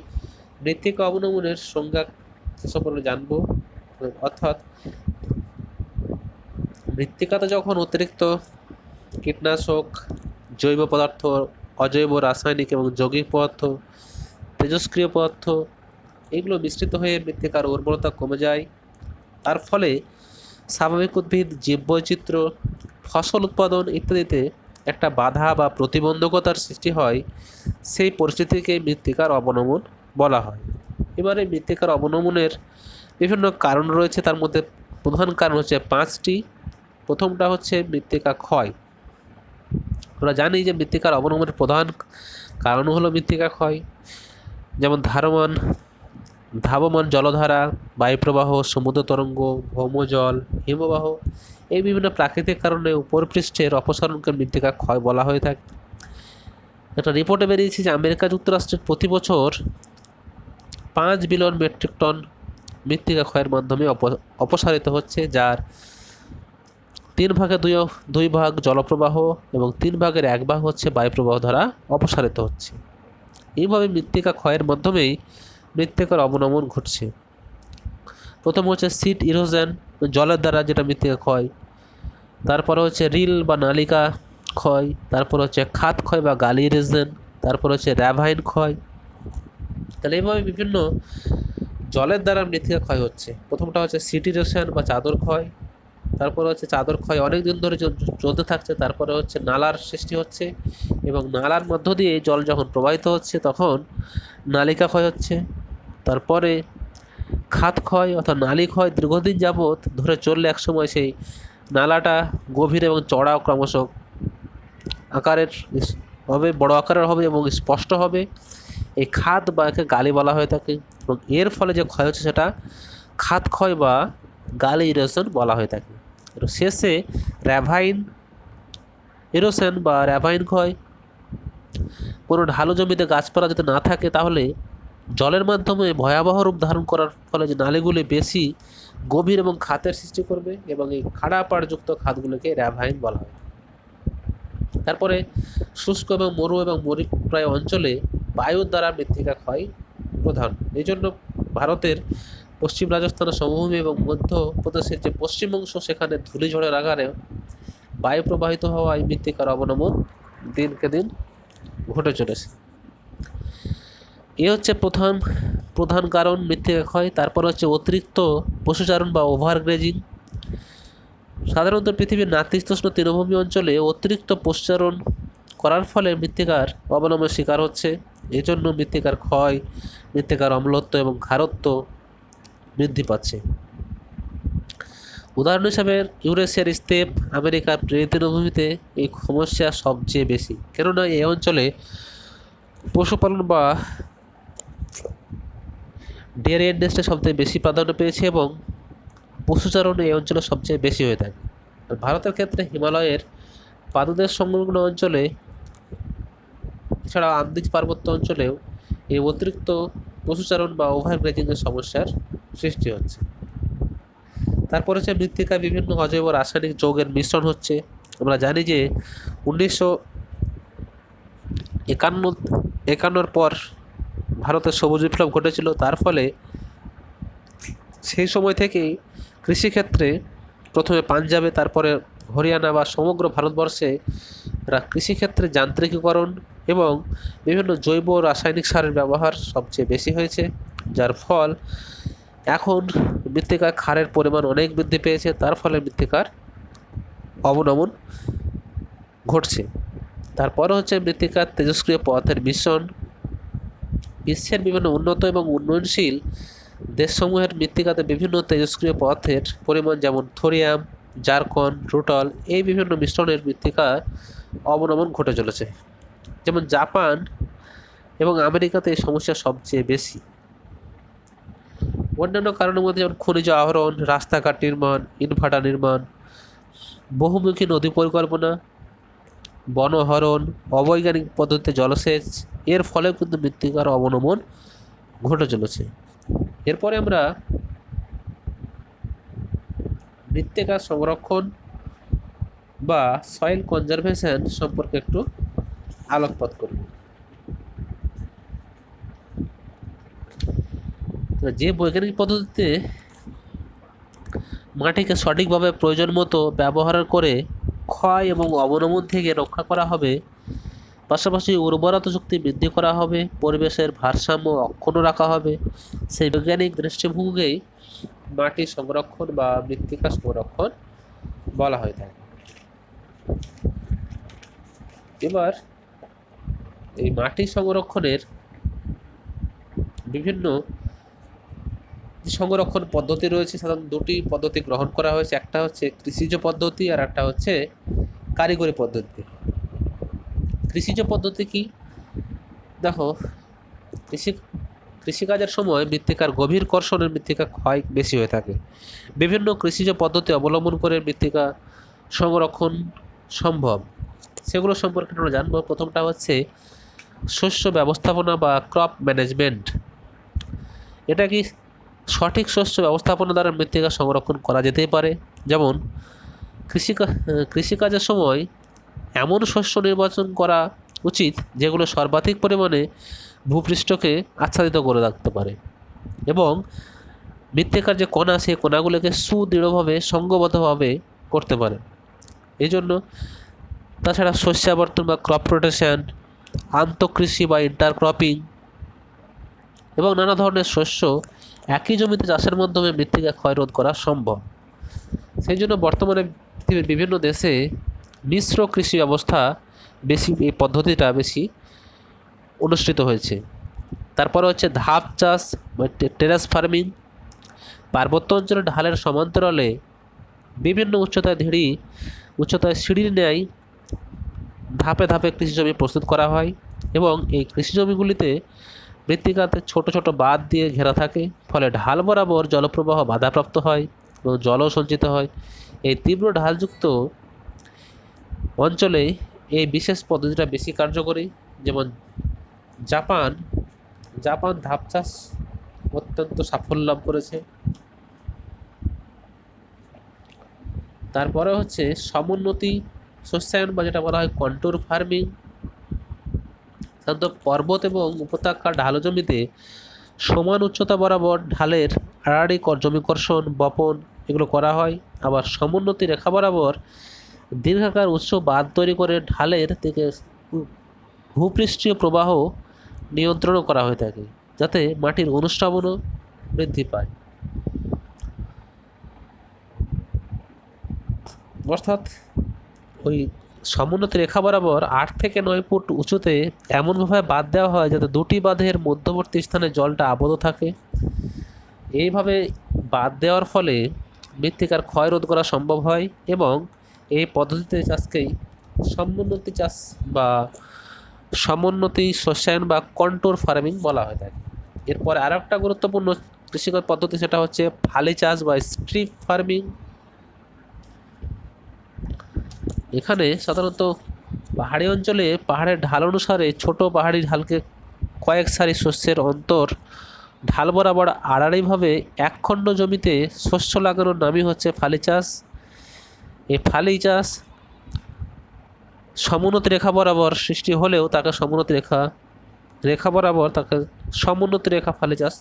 Speaker 1: মৃত্তিকা অবনমনের সংজ্ঞা সম্পর্কে জানবো। অর্থাৎ মৃত্তিকাতে যখন অতিরিক্ত কীটনাশক, জৈব পদার্থ, অজৈব রাসায়নিক এবং যৌগিক পদার্থ, তেজস্ক্রিয় পদার্থ এগুলো মিশ্রিত হয়ে মৃত্তিকার উর্বরতা কমে যায়, তার ফলে স্বাভাবিক উদ্ভিদ, জীববৈচিত্র্য, ফসল উৎপাদন ইত্যাদিতে একটা বাধা বা প্রতিবন্ধকতার সৃষ্টি হয়। সেই পরিস্থিতিকে মৃত্তিকার অবনমন বলা হয়। এবারে মৃত্তিকার অবনমনের বিভিন্ন কারণ রয়েছে, তার মধ্যে প্রধান কারণ হচ্ছে 5টি। প্রথমটা হচ্ছে মৃত্তিকা ক্ষয়। আমরা জানি যে মৃত্তিকার অবনমনের প্রধান কারণ হলো মৃত্তিকা ক্ষয়, যেমন ধাবমান জলধারা, বায়ুপ্রবাহ, সমুদ্র তরঙ্গ, ভৌমজল, হিমবাহ এই বিভিন্ন প্রাকৃতিক কারণে উপরপৃষ্ঠের অপসারণকে মৃত্তিকা ক্ষয় বলা হয়ে থাকে। একটা রিপোর্টে বেরিয়েছে যে আমেরিকা যুক্তরাষ্ট্রের প্রতি বছর 5 বিলিয়ন মেট্রিক টন মৃত্তিকা ক্ষয়ের মাধ্যমে অপসারিত হচ্ছে, যার 3 ভাগে 2 ভাগ জলপ্রবাহ এবং 3 ভাগের 1 ভাগ হচ্ছে বায়ুপ্রবাহ দ্বারা অপসারিত হচ্ছে। এইভাবে মৃত্তিকা ক্ষয়ের মাধ্যমেই মৃত্তিকার অবনমন ঘটছে। প্রথম হচ্ছে সিট ইরোশন, জলের দ্বারা যেটা মৃত্তিকা ক্ষয়। তারপরে হচ্ছে রিল বা নালিকা ক্ষয়। তারপর হচ্ছে খাত ক্ষয় বা গালি ইরোশন। তারপর হচ্ছে র্যাভাইন ক্ষয়। তাহলে এইভাবে বিভিন্ন জলের দ্বারা মৃত্তিকা ক্ষয় হচ্ছে। প্রথমটা হচ্ছে সিট ইরোশন বা চাদর ক্ষয়। তারপরে হচ্ছে চাদর ক্ষয় অনেক দিন ধরে চলতে থাকছে। তারপরে হচ্ছে নালার সৃষ্টি হচ্ছে এবং নালার মধ্য দিয়ে জল যখন প্রবাহিত হচ্ছে তখন নালিকা ক্ষয় হচ্ছে। তারপরে খাত ক্ষয় অর্থাৎ নালী ক্ষয়, দীর্ঘদিন যাবৎ ধরে চললে একসময় সেই নালাটা গভীর এবং চড়া ক্রমশ আকারের হবে, বড় আকারের হবে এবং স্পষ্ট হবে। এই খাত বা একে গালি বলা হয়ে থাকে এবং এর ফলে যে ক্ষয় হচ্ছে সেটা খাত ক্ষয় বা গালি ইরোশন বলা হয়ে থাকে। শেষে র্যাভাইন ইরোশন বা র্যাভাইন ক্ষয়। কোনো ঢালু জমিতে গাছপালা যদি না থাকে তাহলে জলের মাধ্যমে ভয়াবহ রূপ ধারণ করার ফলে যে নালীগুলি বেশি গভীর এবং খাতের সৃষ্টি করবে এবং এই খাড়া পাড়যুক্ত খাতগুলোকে র্যাভাইন বলা হয়। তারপরে শুষ্ক এবং মরু এবং মরুপ্রায় অঞ্চলে বায়ুর দ্বারা মৃত্তিকা ক্ষয় প্রধান। এই জন্য ভারতের পশ্চিম রাজস্থানের সমভূমি এবং মধ্যপ্রদেশের যে পশ্চিম অংশ, সেখানে ধূলিঝড়ের আকারে বায়ু প্রবাহিত হওয়ায় মৃত্তিকার অবনমন দিনকে দিন ঘটে চলেছে। এ হচ্ছে প্রধান কারণ মৃত্তিকা ক্ষয়। তারপর হচ্ছে অতিরিক্ত পশুচারণ বা ওভারগ্রেজিং। সাধারণত পৃথিবীর নাতিশীতোষ্ণ তৃণভূমি অঞ্চলে অতিরিক্ত পশুচারণ করার ফলে মৃত্তিকার অবনমনের শিকার হচ্ছে। এজন্য মৃত্তিকার ক্ষয়, মৃত্তিকার অম্লত্ব এবং ক্ষারত্ব বৃদ্ধি পাচ্ছে। উদাহরণ হিসাবে ইউরেশিয়ার স্টেপ, আমেরিকার তৃণভূমিতে এই সমস্যা সবচেয়ে বেশি, কেননা এই অঞ্চলে পশুপালন বা ডেয়ারি ইন্ডাস্ট্রি সবচেয়ে বেশি প্রাধান্য পেয়েছে এবং পশুচারণ এই অঞ্চলে সবচেয়ে বেশি হয়ে থাকে। ভারতের ক্ষেত্রে হিমালয়ের পাদদেশ সংলগ্ন অঞ্চলে, এছাড়াও আন্দিজ পার্বত্য অঞ্চলেও এই অতিরিক্ত পশুচারণ বা ওভারগ্রেজিংয়ের সমস্যার সৃষ্টি হচ্ছে। তারপর হচ্ছে মৃত্তিকায় বিভিন্ন অজৈব রাসায়নিক যৌগের মিশ্রণ হচ্ছে। আমরা জানি যে 1951 পর ভারতের সবুজ বিপ্লব ঘটেছিল। তার ফলে সেই সময় থেকেই কৃষিক্ষেত্রে প্রথমে পাঞ্জাবে, তারপরে হরিয়ানা বা সমগ্র ভারতবর্ষে কৃষিক্ষেত্রে যান্ত্রিকীকরণ এবং বিভিন্ন জৈব রাসায়নিক সারের ব্যবহার সবচেয়ে বেশি হয়েছে, যার ফল এখন মৃত্তিকার ক্ষারের পরিমাণ অনেক বৃদ্ধি পেয়েছে। তার ফলে মৃত্তিকার অবনমন ঘটছে। তারপরে হচ্ছে মৃত্তিকার তেজস্ক্রিয় পদার্থের মিশ্রণ। বিশ্বের বিভিন্ন উন্নত এবং উন্নয়নশীল দেশসমূহের মৃত্তিকাতে বিভিন্ন তেজস্ক্রিয় পদার্থের পরিমাণ, যেমন থোরিয়াম, জারকন, রুটল, এই বিভিন্ন মিশ্রণের মৃত্তিকার অবনমন ঘটে চলেছে। যেমন জাপান এবং আমেরিকাতে এই সমস্যা সবচেয়ে বেশি। অন্যান্য কারণের মধ্যে যেমন খনিজ আহরণ, রাস্তাঘাট নির্মাণ, ইনভার্টার নির্মাণ, বহুমুখী নদী পরিকল্পনা, বনহরণ, অবৈজ্ঞানিক পদ্ধতিতে জলসেচ, এর ফলেও কিন্তু মৃত্তিকার অবনমন ঘটে চলেছে। এরপরে আমরা মৃত্তিকা সংরক্ষণ বা সয়েল কনজারভেশন সম্পর্কে একটু আলোকপাত করব। যে বৈজ্ঞানিক পদ্ধতিতে মাটিকে সঠিকভাবে প্রয়োজন মতো ব্যবহার করে ক্ষয় এবং অবনমন থেকে রক্ষা করা হবে, পাশাপাশি উর্বরতা শক্তি বৃদ্ধি করা হবে, পরিবেশের ভারসাম্য অক্ষুণ্ণ রাখা হবে, সেই বৈজ্ঞানিক দৃষ্টিভঙ্গিকেই মাটি সংরক্ষণ বা মৃত্তিকা সংরক্ষণ বলা হয়ে থাকে। এবার এই মাটি সংরক্ষণের বিভিন্ন সংরক্ষণ পদ্ধতি রয়েছে। সাধারণত দুটি পদ্ধতি গ্রহণ করা হয়েছে, একটা হচ্ছে কৃষিজ পদ্ধতি আর একটা হচ্ছে কারিগরি পদ্ধতি। কৃষিজ পদ্ধতি কি? দেখো, কৃষিকাজের সময় মৃত্তিকার গভীর কর্ষণের মৃত্তিকা ক্ষয় বেশি হয়ে থাকে। বিভিন্ন কৃষিজ পদ্ধতি অবলম্বন করে মৃত্তিকা সংরক্ষণ সম্ভব, সেগুলো সম্পর্কে আমরা জানবো। প্রথমটা হচ্ছে শস্য ব্যবস্থাপনা বা ক্রপ ম্যানেজমেন্ট। এটা কি সঠিক শস্য ব্যবস্থাপনা দ্বারা মৃত্তিকা সংরক্ষণ করা যেতেই পারে। যেমন কৃষিকাজের সময় এমন শস্য নির্বাচন করা উচিত যেগুলো সর্বাধিক পরিমাণে ভূপৃষ্ঠকে আচ্ছাদিত করে রাখতে পারে এবং মৃত্তিকার যে কণা, সেই কণাগুলোকে সুদৃঢ়ভাবে সংঘবদ্ধভাবে করতে পারে। এই জন্য তাছাড়া শস্যাবর্তন বা ক্রপ রোটেশন, আন্তঃকৃষি বা ইন্টারক্রপিং এবং নানা ধরনের শস্য একই জমিতে চাষের মাধ্যমে মৃত্তিকা ক্ষয় রোধ করা সম্ভব। সেই জন্য বর্তমানে পৃথিবীর বিভিন্ন দেশে মিশ্র কৃষি ব্যবস্থা বেশি, এই পদ্ধতিটা বেশি অনুষ্ঠিত হয়েছে। তারপরে হচ্ছে ধাপ চাষ বা টেরাস ফার্মিং। পার্বত্য অঞ্চলে ঢালের সমান্তরালে বিভিন্ন উচ্চতায় সিঁড়ির ন্যায় ধাপে ধাপে কৃষি জমি প্রস্তুত করা হয় এবং এই কৃষি জমিগুলিতে মৃত্তিকাতে ছোট ছোট বাঁধ দিয়ে ঘেরা থাকে, ফলে ঢাল বরাবর জলপ্রবাহ বাধাপ্রাপ্ত হয় এবং জলও সঞ্চিত হয়। এই তীব্র ঢালযুক্ত অঞ্চলে এই বিশেষ পদ্ধতিটা বেশি কার্যকরী। যেমন জাপান জাপান ধাপ চাষ অত্যন্ত সাফল্য লাভ করেছে। তারপরে হচ্ছে সমোন্নতি শস্যায়ন বা যেটা বলা হয় কন্ট্যুর ফার্মিং। সাধারণত পর্বত এবং উপত্যকা ঢালু জমিতে সমান উচ্চতা বরাবর ঢালের আড়াআড়ি জমিকর্ষণ বপন এগুলো করা হয়। আবার সমোন্নতি রেখা বরাবর দীর্ঘাকার উৎস বাঁধ তৈরি করে ঢালের থেকে ভূপৃষ্ঠীয় প্রবাহ নিয়ন্ত্রণও করা হয়ে থাকে, যাতে মাটির অনুস্রাবণও বৃদ্ধি পায়। অর্থাৎ ওই সমোন্নতি রেখা বরাবর 8 থেকে 9 ফুট উঁচুতে এমনভাবে বাঁধ দেওয়া হয় যাতে দুটি বাঁধের মধ্যবর্তী স্থানে জলটা আবদ্ধ থাকে। এইভাবে বাঁধ দেওয়ার ফলে মৃত্তিকার ক্ষয় রোধ করা সম্ভব হয় এবং এই পদ্ধতিতে চাষকেই সমোন্নতি চাষ বা সমোন্নতি শস্যায়ন বা কন্ট্যুর ফার্মিং বলা হয়ে থাকে। এরপরে আরও একটা গুরুত্বপূর্ণ কৃষিগত পদ্ধতি, সেটা হচ্ছে ফালি চাষ বা স্ট্রিপ ফার্মিং। এখানে সাধারণত পাহাড়ি অঞ্চলে পাহাড়ের ঢাল অনুসারে ছোট পাহাড়ি ঢালকে কয়েক সারি শস্যের অন্তর ঢাল বরাবর আড়াআড়িভাবে একখণ্ড জমিতে শস্য লাগানোর নামই হচ্ছে ফালি চাষ। এই ফালি চাষ সমোন্নতি রেখা বরাবর সৃষ্টি হলেও তাকে রেখা বরাবর তাকে সমোন্নতি রেখা ফালি চাষ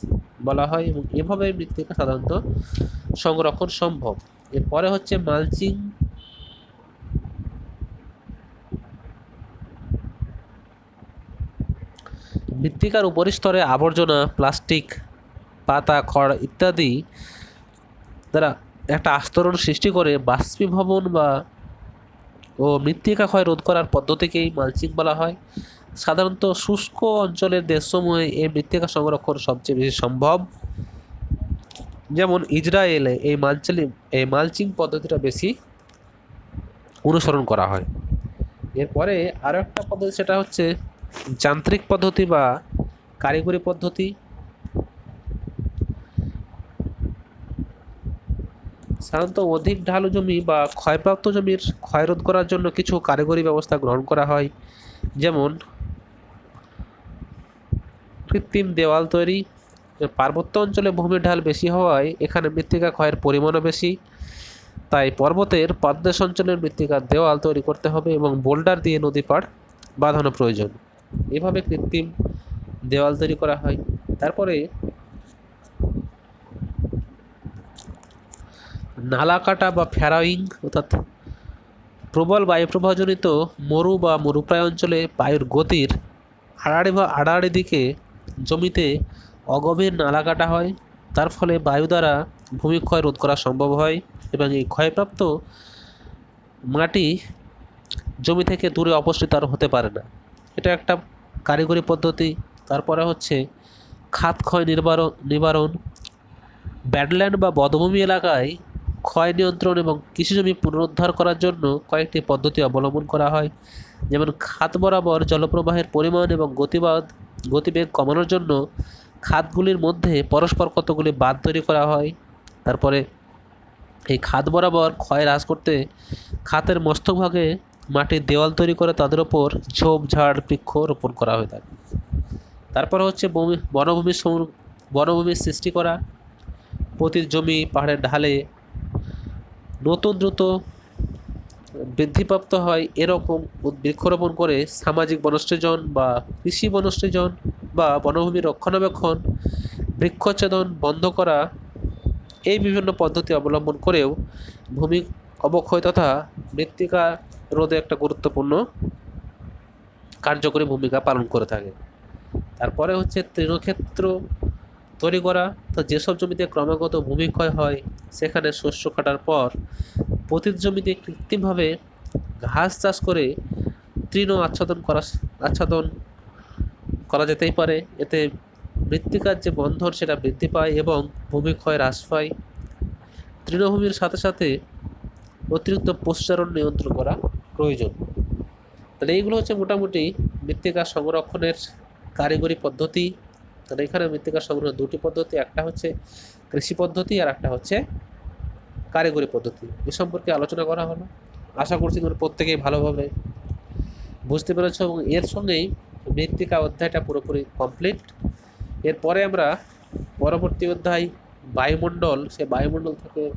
Speaker 1: বলা হয় এবং এভাবে মৃত্তিকা সাধারণত সংরক্ষণ সম্ভব। এরপরে হচ্ছে মালচিং। মৃত্তিকার উপরিস্তরে আবর্জনা, প্লাস্টিক, পাতা, খড় ইত্যাদি দ্বারা একটা আস্তরণ সৃষ্টি করে বাষ্পীভবন ও মৃত্তিকা ক্ষয় রোধ করার পদ্ধতিকেই মালচিং বলা হয়। সাধারণত শুষ্ক অঞ্চলের দেশসমূহে এই মৃত্তিকা সংরক্ষণ সবচেয়ে বেশি সম্ভব। যেমন ইসরায়েলে এই মালচিং পদ্ধতিটা বেশি অনুসরণ করা হয়। এরপরে আরও একটা পদ্ধতি, সেটা হচ্ছে যান্ত্রিক পদ্ধতি বা কারিগরি পদ্ধতি। সাধারণত অধিক ঢালু জমি বা ক্ষয়প্রাপ্ত জমির ক্ষয়রোধ করার জন্য কিছু কারিগরি ব্যবস্থা গ্রহণ করা হয়, যেমন কৃত্রিম দেওয়াল তৈরি। পার্বত্য অঞ্চলে ভূমির ঢাল বেশি হওয়ায় এখানে মৃত্তিকা ক্ষয়ের পরিমাণও বেশি, তাই পর্বতের পাদদেশ অঞ্চলের মৃত্তিকার দেওয়াল তৈরি করতে হবে এবং বোল্ডার দিয়ে নদী পাড় বাঁধানো প্রয়োজন। এভাবে কৃত্রিম দেওয়াল তৈরি করা হয়। তারপরে নালা কাটা বা ফ্যারাইং, অর্থাৎ প্রবল বায়ুপ্রবাহজনিত মরু বা মরুপ্রায় অঞ্চলে বায়ুর গতির আড়াআড়ি দিকে জমিতে অগভীর নালা কাটা হয়। তার ফলে বায়ু দ্বারা ভূমিক্ষয় রোধ করা সম্ভব হয় এবং এই ক্ষয়প্রাপ্ত মাটি জমি থেকে দূরে অবস্থিত আর হতে পারে না। এটা একটা কারিগরি পদ্ধতি। তারপরে হচ্ছে খাত ক্ষয় নিবারণ। ব্যাডল্যান্ড বা বধ্যভূমি এলাকায় ক্ষয় নিয়ন্ত্রণ এবং কৃষিজমি পুনরুদ্ধার করার জন্য কয়েকটি পদ্ধতি অবলম্বন করা হয়, যেমন খাত বরাবর জলপ্রবাহের পরিমাণ এবং গতিবেগ কমানোর জন্য খাতগুলির মধ্যে পরস্পর কতগুলি বাঁধ তৈরি করা হয়। তারপরে এই খাত বরাবর ক্ষয় হ্রাস করতে খাতের মস্তকভাগে মাটির দেওয়াল তৈরি করে তাদের ওপর ঝোপঝাড় বৃক্ষ রোপণ করা হয়ে থাকে। তারপর হচ্ছে বনভূমির সৃষ্টি করা। প্রতি জমি পাহাড়ের ঢালে নতুন দ্রুত বৃদ্ধিপ্রাপ্ত হয় এরকম বৃক্ষরোপণ করে সামাজিক বনসৃজন বা কৃষি বনসৃজন বা বনভূমি রক্ষণাবেক্ষণ, বৃক্ষচ্ছেদন বন্ধ করা, এই বিভিন্ন পদ্ধতি অবলম্বন করেও ভূমি অবক্ষয় তথা মৃত্তিকা রোধে একটা গুরুত্বপূর্ণ কার্যকরী ভূমিকা পালন করে থাকে। তারপরে হচ্ছে তৃণক্ষেত্র তৈরি করা। তো যেসব জমিতে ক্রমাগত ভূমিক্ষয় হয় সেখানে শস্য কাটার পর প্রতিটি জমিতে কৃত্রিমভাবে ঘাস চাষ করে তৃণ আচ্ছাদন করা যেতেই পারে। এতে মৃত্তিকার যে বন্ধন সেটা বৃদ্ধি পায় এবং ভূমিক্ষয় হ্রাস পায়। তৃণভূমির সাথে সাথে অতিরিক্ত পশুচারণ নিয়ন্ত্রণ করা প্রয়োজন। তাহলে এইগুলো হচ্ছে মোটামুটি মৃত্তিকা সংরক্ষণের কারিগরি পদ্ধতি। তাহলে এখানে মৃত্তিকা সংরক্ষণ দুটি পদ্ধতি, একটা হচ্ছে কৃষি পদ্ধতি আর একটা হচ্ছে কারিগরি পদ্ধতি। এ সম্পর্কে আলোচনা করা হলো। আশা করছি তোমরা প্রত্যেকেই ভালোভাবে বুঝতে পেরেছ এবং এর সঙ্গেই মৃত্তিকা অধ্যায়টা পুরোপুরি কমপ্লিট। এরপরে আমরা পরবর্তী অধ্যায় বায়ুমণ্ডল, সে বায়ুমণ্ডল থেকে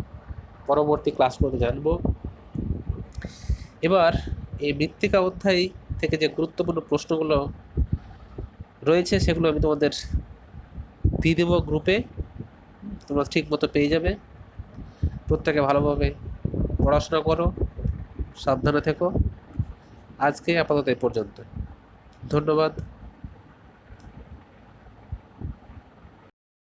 Speaker 1: পরবর্তী ক্লাসগুলোতে জানবো। এবার এই মৃত্তিকা অধ্যায় থেকে যে গুরুত্বপূর্ণ প্রশ্নগুলো রয়েছে সেগুলো আমি তোমাদের দিয়ে দেবো গ্রুপে, তোমরা ঠিক মতো পেয়ে যাবে। প্রত্যেকে ভালোভাবে পড়াশোনা করো, সাবধানে থেকো। আজকে আপাতত এ পর্যন্ত। ধন্যবাদ।